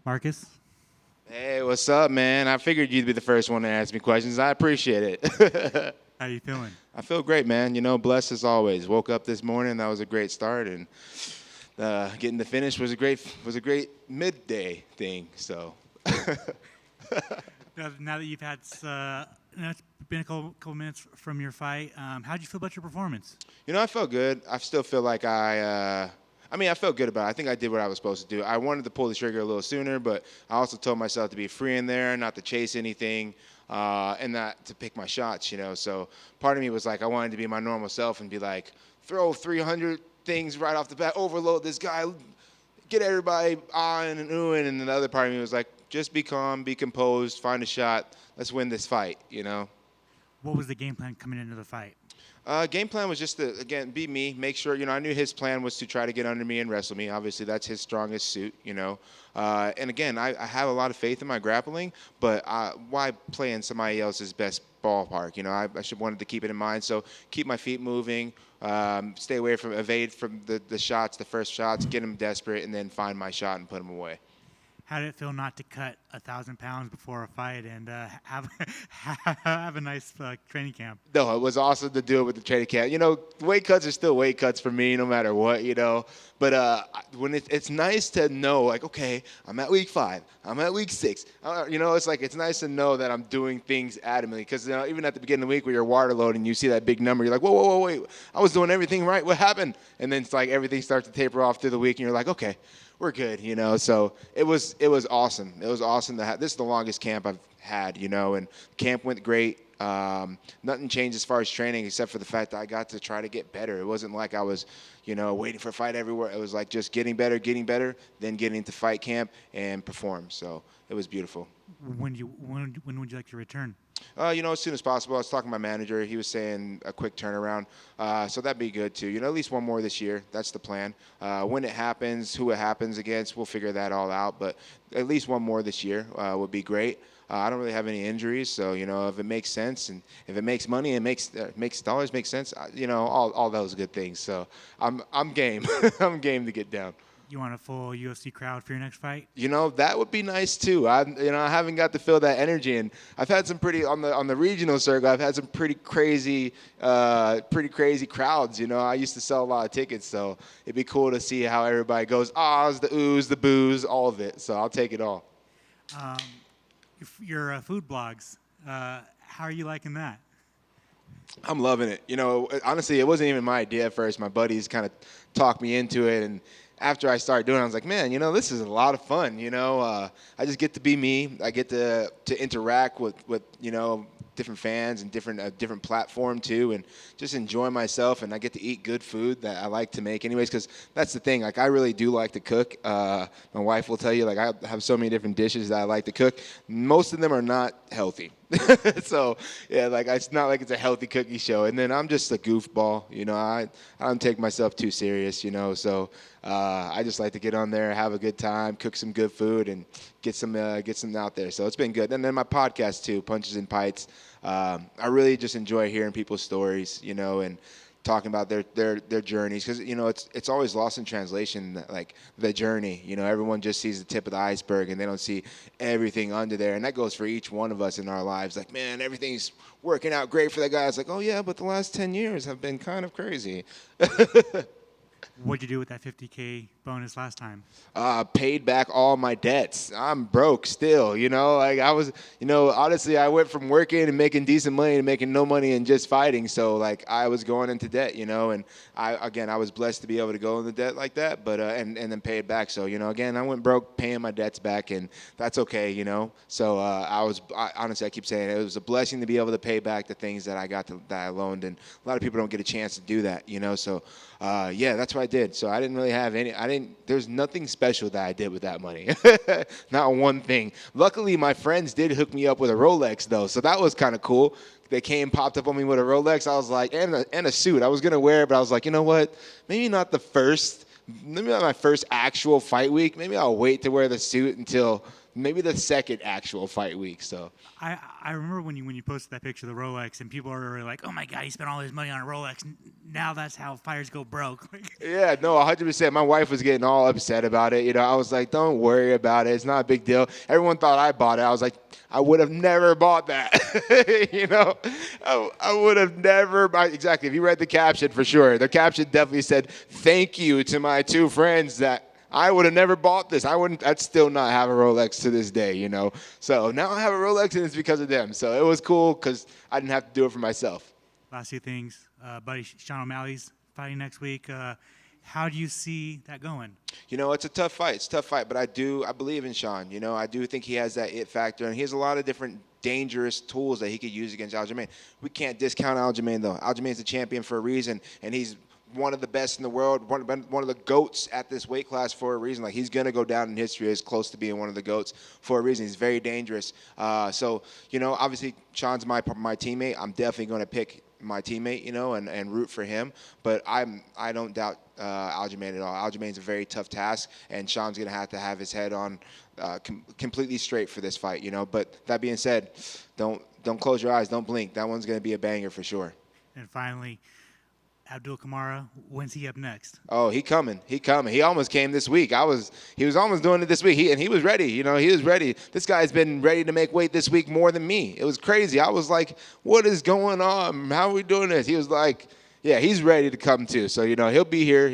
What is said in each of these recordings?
Marcus? Hey, what's up, man? I figured you'd be the first one to ask me questions. I appreciate it. How you feeling? I feel great, man. Blessed as always. Woke up this morning. That was a great start, and getting the finish was a great midday thing. So, Now that you've had, it's been a couple minutes from your fight, how'd you feel about your performance? I felt good. I still feel like I felt good about it. I think I did what I was supposed to do. I wanted to pull the trigger a little sooner, but I also told myself to be free in there, not to chase anything, and not to pick my shots, So part of me was like, I wanted to be my normal self and be like, throw 300 things right off the bat, overload this guy, get everybody on and oohing. And then the other part of me was like, just be calm, be composed, find a shot. Let's win this fight. What was the game plan coming into the fight? Game plan was just to, again, be me, make sure, I knew his plan was to try to get under me and wrestle me. Obviously, that's his strongest suit. And again, I have a lot of faith in my grappling, but why play in somebody else's best ballpark? I should wanted to keep it in mind. So keep my feet moving, stay away from, evade from the shots, the first shots, get them desperate, and then find my shot and put them away. How did it feel not to cut 1,000 pounds before a fight and have a nice training camp? No, it was awesome to do it with the training camp. Weight cuts are still weight cuts for me, no matter what. But when it's nice to know, like, okay, I'm at week 5, I'm at week 6. It's like it's nice to know that I'm doing things adamantly. Because even at the beginning of the week, where you're water loading, you see that big number, you're like, whoa, wait, I was doing everything right. What happened? And then it's like everything starts to taper off through the week, and you're like, okay, we're good, So it was awesome. It was awesome to have. This is the longest camp I've had, and camp went great. Nothing changed as far as training except for the fact that I got to try to get better. It wasn't like I was, waiting for a fight everywhere. It was like just getting better, then getting to fight camp and perform. So it was beautiful. When would you like to return? As soon as possible. I was talking to my manager. He was saying a quick turnaround. So that'd be good, too. At least one more this year. That's the plan. When it happens, who it happens against, we'll figure that all out. But at least one more this year would be great. I don't really have any injuries. So, if it makes sense and if it makes money and makes dollars make sense, all those good things. So I'm game. I'm game to get down. You want a full UFC crowd for your next fight? That would be nice too. I haven't got to feel that energy, and I've had some pretty on the regional circuit. I've had some pretty crazy crowds. I used to sell a lot of tickets, so it'd be cool to see how everybody goes. Ahs, the oohs, the boos, all of it. So I'll take it all. Your food blogs. How are you liking that? I'm loving it. Honestly, it wasn't even my idea at first. My buddies kind of talked me into it, and after I started doing it, I was like, man, this is a lot of fun. I just get to be me. I get to interact with different fans and different platform too, and just enjoy myself. And I get to eat good food that I like to make anyways, because that's the thing. Like, I really do like to cook. My wife will tell you, like, I have so many different dishes that I like to cook. Most of them are not healthy. So, yeah, like, it's not like it's a healthy cookie show. And then I'm just a goofball. I don't take myself too serious, So I just like to get on there, have a good time, cook some good food, and get some out there. So it's been good. And then my podcast, too, Punches and Pites. I really just enjoy hearing people's stories, and talking about their journeys, because it's always lost in translation, like the journey. Everyone just sees the tip of the iceberg and they don't see everything under there, and that goes for each one of us in our lives. Like, man, everything's working out great for that guy. It's like, oh yeah, but the last 10 years have been kind of crazy. What'd you do with that $50K bonus last time? Paid back all my debts. I'm broke still, like I was, honestly, I went from working and making decent money to making no money and just fighting. So like I was going into debt, and I was blessed to be able to go into debt like that, but, and then pay it back. So, again, I went broke paying my debts back, and that's okay, So, honestly, I keep saying it was a blessing to be able to pay back the things that that I loaned. And a lot of people don't get a chance to do that, So, yeah, that's what I did. So I didn't really have there's nothing special that I did with that money. Not one thing. Luckily, my friends did hook me up with a Rolex, though. So that was kind of cool. They popped up on me with a Rolex. I was like, and a suit. I was going to wear it, but I was like, you know what? Maybe not my first actual fight week. Maybe I'll wait to wear the suit until maybe the second actual fight week. So I remember when you posted that picture of the Rolex, and people were like, "Oh my God, he spent all his money on a Rolex. Now that's how fighters go broke." yeah, no, 100%. My wife was getting all upset about it. I was like, don't worry about it. It's not a big deal. Everyone thought I bought it. I was like, I would have never bought that. I would have never. Exactly. If you read the caption, for sure, the caption definitely said, "Thank you to my two friends that." I would have never bought this. I'd still not have a Rolex to this day, So now I have a Rolex, and it's because of them. So it was cool because I didn't have to do it for myself. Last two things, buddy Sean O'Malley's fighting next week. How do you see that going? It's a tough fight. It's a tough fight, but I believe in Sean. I do think he has that it factor, and he has a lot of different dangerous tools that he could use against Aljamain. We can't discount Aljamain, though. Aljamain's the champion for a reason, and he's one of the best in the world, one of the GOATs at this weight class for a reason. Like, he's going to go down in history as close to being one of the GOATs for a reason. He's very dangerous. So, obviously, Sean's my teammate. I'm definitely going to pick my teammate, and root for him. But I don't doubt Aljamain at all. Aljamain's a very tough task, and Sean's going to have his head on completely straight for this fight, But that being said, don't close your eyes. Don't blink. That one's going to be a banger for sure. And finally, Abdul Kamara, when's he up next? Oh, he coming. He almost came this week. He was almost doing it this week. He was ready. He was ready. This guy's been ready to make weight this week more than me. It was crazy. I was like, what is going on? How are we doing this? He was like, yeah, he's ready to come too. So, he'll be here,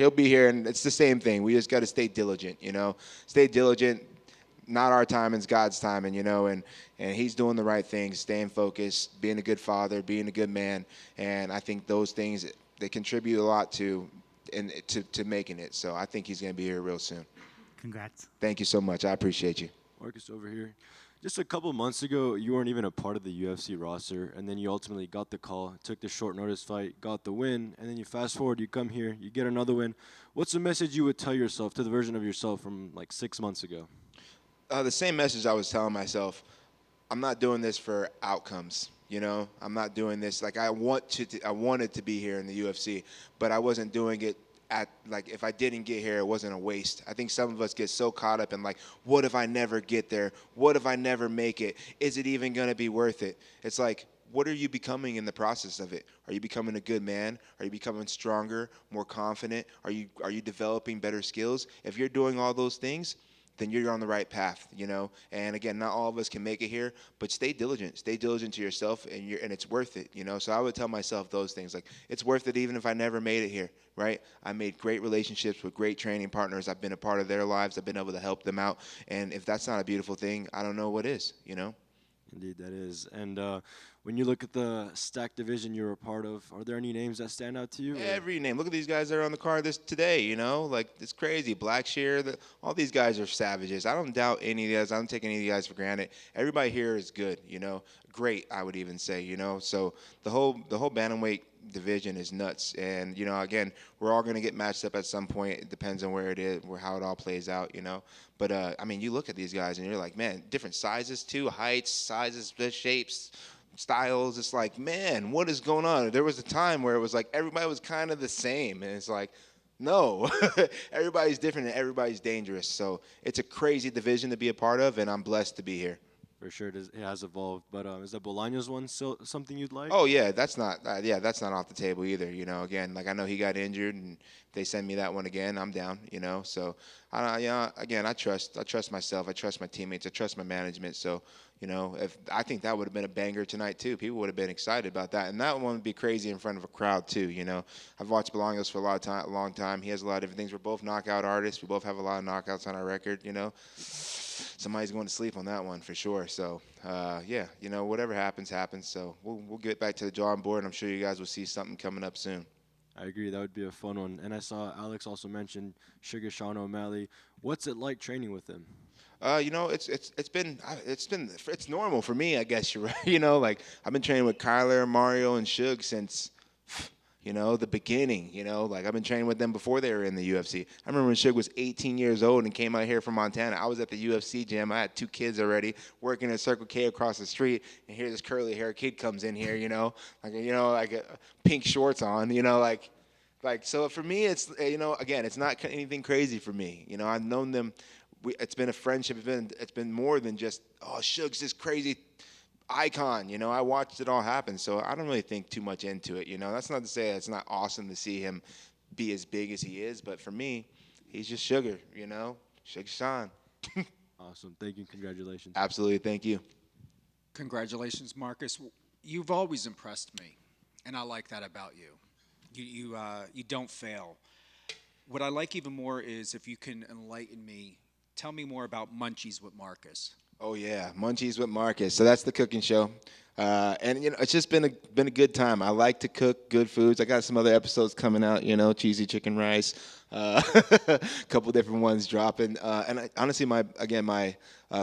and it's the same thing. We just got to stay diligent, Stay diligent. Not our time, it's God's time, and he's doing the right things, staying focused, being a good father, being a good man, and I think those things, they contribute a lot to making it. So I think he's going to be here real soon. Congrats. Thank you so much. I appreciate you. Marcus over here. Just a couple months ago, you weren't even a part of the UFC roster, and then you ultimately got the call, took the short notice fight, got the win, and then you fast forward, you come here, you get another win. What's the message you would tell yourself, to the version of yourself from like 6 months ago? The same message I was telling myself. I'm not doing this for outcomes. I'm not doing this. Like, I wanted to be here in the UFC, but I wasn't doing it if I didn't get here, it wasn't a waste. I think some of us get so caught up in like, what if I never get there? What if I never make it? Is it even going to be worth it? It's like, what are you becoming in the process of it? Are you becoming a good man? Are you becoming stronger, more confident? Are you developing better skills? If you're doing all those things, then you're on the right path, And again, not all of us can make it here, but stay diligent. Stay diligent to yourself, and it's worth it, So I would tell myself those things, like, it's worth it even if I never made it here, right? I made great relationships with great training partners. I've been a part of their lives. I've been able to help them out, and if that's not a beautiful thing, I don't know what is, Indeed, that is. And when you look at the stacked division you're a part of, are there any names that stand out to you? Every name. Look at these guys that are on the card today, Like, it's crazy. Blackshear, all these guys are savages. I don't doubt any of these guys. I don't take any of these guys for granted. Everybody here is good, Great, I would even say, So the whole Bantamweight division is nuts. And, again, we're all going to get matched up at some point. It depends on where it is, how it all plays out, But, you look at these guys and you're like, man, different sizes too, heights, sizes, shapes, styles. It's like, man, what is going on? There was a time where it was like everybody was kind of the same. And it's like, no, everybody's different and everybody's dangerous. So it's a crazy division to be a part of, and I'm blessed to be here. For sure, it has evolved. But is that Bolaños one still something you'd like? Oh yeah, that's not off the table either. Again, like, I know he got injured, and if they send me that one again, I'm down. So again, I trust myself, I trust my teammates, I trust my management. So if I think that would have been a banger tonight too, people would have been excited about that, and that one would be crazy in front of a crowd too. I've watched Bolaños for a long time. He has a lot of different things. We're both knockout artists. We both have a lot of knockouts on our record. Somebody's going to sleep on that one for sure. So, whatever happens. So we'll get back to the drawing board, and I'm sure you guys will see something coming up soon. I agree. That would be a fun one. And I saw Alex also mention Sugar Sean O'Malley. What's it like training with him? It's normal for me, I guess you're right. Like, I've been training with Kyler, Mario, and Suge since the beginning, like, I've been training with them before they were in the UFC. I remember when Suge was 18 years old and came out here from Montana. I was at the UFC gym. I had 2 kids already working at Circle K across the street, and here this curly hair kid comes in here, like a pink shorts on, so for me, it's, again, it's not anything crazy for me. I've known them. it's been a friendship. It's been more than just, oh, Suge's this crazy icon. You know, I watched it all happen, so I don't really think too much into it. You know, that's not to say it's not awesome to see him be as big as he is, but for me, he's just Sugar. You know, Sugar Sean. Awesome. Thank you. Congratulations. Absolutely. Thank you. Congratulations, Marcus. You've always impressed me, and I like that about you. You don't fail. What I like even more is if you can enlighten me. Tell me more about Munchies with Marcus. Oh yeah, Munchies with Marcus. So that's the cooking show, and you know it's just been a good time. I like to cook good foods. I got some other episodes coming out. You know, cheesy chicken rice, a couple different ones dropping. And honestly, a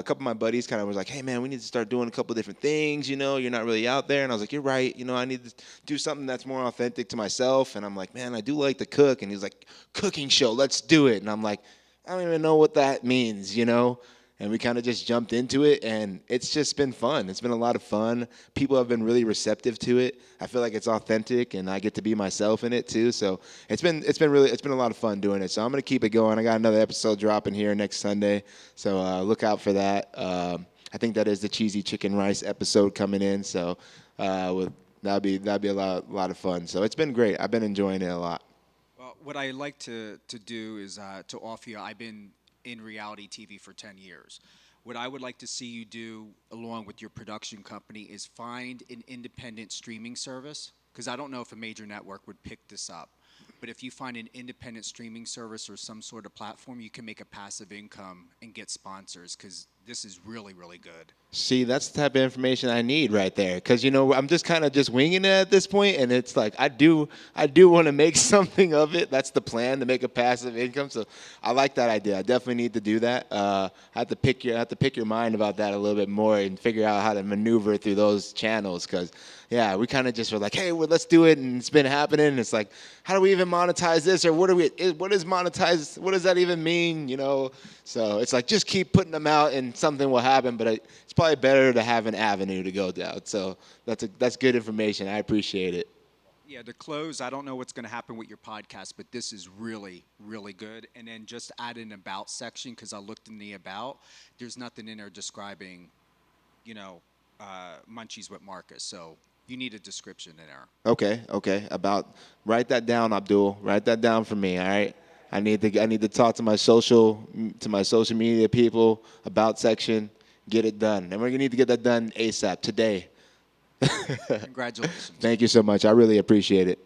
couple of my buddies kind of was like, "Hey man, we need to start doing a couple different things. You know, you're not really out there." And I was like, "You're right. You know, I need to do something that's more authentic to myself." And I'm like, "Man, I do like to cook." And he's like, "Cooking show, let's do it." And I'm like, I don't even know what that means, you know? And we kind of just jumped into it, and it's just been fun. It's been a lot of fun. People have been really receptive to it. I feel like it's authentic, and I get to be myself in it too. So it's been a lot of fun doing it. So I'm gonna keep it going. I got another episode dropping here next Sunday, so look out for that. I think that is the cheesy chicken rice episode coming in. So that'll be a lot of fun. So it's been great. I've been enjoying it a lot. Well, what I like to do is to offer you. I've been in reality TV for 10 years. What I would like to see you do, along with your production company, is find an independent streaming service, because I don't know if a major network would pick this up. But if you find an independent streaming service or some sort of platform, you can make a passive income and get sponsors, because this is really, really good. See, that's the type of information I need right there. Because, you know, I'm just kind of just winging it at this point, and it's like I do want to make something of it. That's the plan, to make a passive income. So I like that idea. I definitely need to do that. I have to pick your mind about that a little bit more and figure out how to maneuver through those channels. Because, yeah, we kind of just were like, hey, well, let's do it, and it's been happening. And it's like, how do we even monetize this, or what is monetize? What does that even mean? You know. So it's like, just keep putting them out and something will happen, but it's probably better to have an avenue to go down. So that's good information. I appreciate it. Yeah, to close, I don't know what's going to happen with your podcast, but this is really, really good. And then just add an about section, because I looked in the about. There's nothing in there describing, you know, Munchies with Marcus. So you need a description in there. Okay. Write that down, Abdul. Write that down for me, all right? I need to talk to my social media people about section, get it done. And we're gonna need to get that done ASAP today. Congratulations. Thank you so much. I really appreciate it.